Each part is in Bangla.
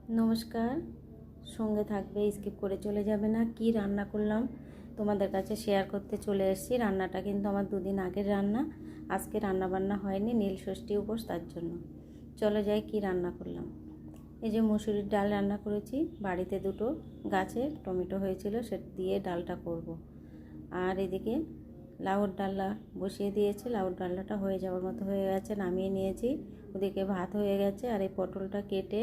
নমস্কার, সঙ্গে থাকবে, স্কিপ করে চলে যাবে না। কি রান্না করলাম তোমাদের কাছে শেয়ার করতে চলে এসেছি। রান্নাটা কিন্তু আমার দুদিন আগের রান্না, আজকে রান্না বান্না হয়নি, নীল ষষ্ঠী উপোস, তার জন্য। চলে যাই কি রান্না করলাম। এই যে মুসুরির ডাল রান্না করেছি, বাড়িতে দুটো গাছে টমেটো হয়েছিল, সেটা দিয়ে ডালটা করব। আর এদিকে লাউর ডালনা বসিয়ে দিয়েছি, লাউর ডালনাটা হয়ে যাওয়ার মতো হয়ে গেছে, নামিয়ে নিয়েছি। ওদিকে ভাত হয়ে গেছে। আর এই পটলটা কেটে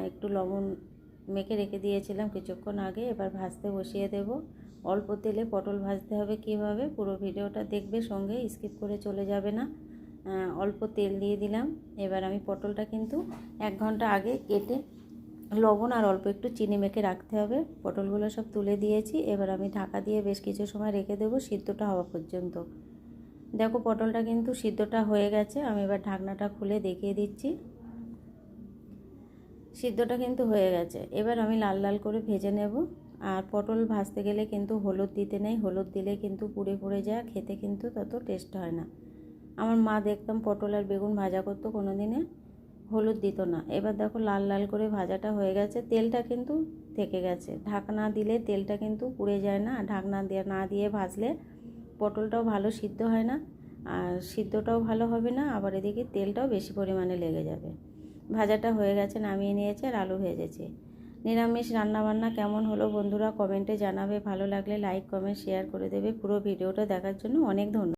একটু লবণ মেখে রেখে দিয়েছিলাম কিছুক্ষণ আগে, এবার ভাজতে বসিয়ে দেব। অল্প তেলে পটল ভাজতে হবে কীভাবে, পুরো ভিডিওটা দেখবে, সঙ্গে স্কিপ করে চলে যাবে না। অল্প তেল দিয়ে দিলাম। এবার আমি পটলটা কিন্তু 1 ঘন্টা আগে কেটে লবণ আর অল্প একটু চিনি মেখে রাখতে হবে। পটলগুলো সব তুলে দিয়েছি। এবার আমি ঢাকা দিয়ে বেশ কিছু সময় রেখে দেবো সিদ্ধটা হওয়া পর্যন্ত। দেখো পটলটা কিন্তু সিদ্ধটা হয়ে গেছে। আমি এবার ঢাকনাটা খুলে দেখিয়ে দিচ্ছি। সিদ্ধটা কিন্তু হয়ে গেছে। এবার আমি লাল লাল করে ভেজে নেব। আর পটল ভাজতে গেলে কিন্তু হলুদ দিতে নেই, হলুদ দিলে কিন্তু পুড়ে পুড়ে যায়, খেতে কিন্তু তত টেস্ট হয় না। আমার মা দেখতাম পটল আর বেগুন ভাজা করতো, কোনো দিনে হলুদ দিত না। এবার দেখো লাল লাল করে ভাজাটা হয়ে গেছে, তেলটা কিন্তু থেকে গেছে। ঢাকনা দিলে তেলটা কিন্তু পুড়ে যায় না, ঢাকনা না দিয়ে ভাজলে পটলটাও ভালো সিদ্ধ হয় না, আর সিদ্ধটাও ভালো হবে না, আবার এদিকে তেলটাও বেশি পরিমাণে লেগে যাবে। ভাজাটা হয়ে গেছে, নামিয়ে নিয়েছে। আর আলু ভেজেছে। নিরামিষ রান্নাবান্না কেমন হলো বন্ধুরা কমেন্টে জানাবে। ভালো লাগলে লাইক কমেন্ট শেয়ার করে দেবে। পুরো ভিডিওটা দেখার জন্য অনেক ধন্যবাদ।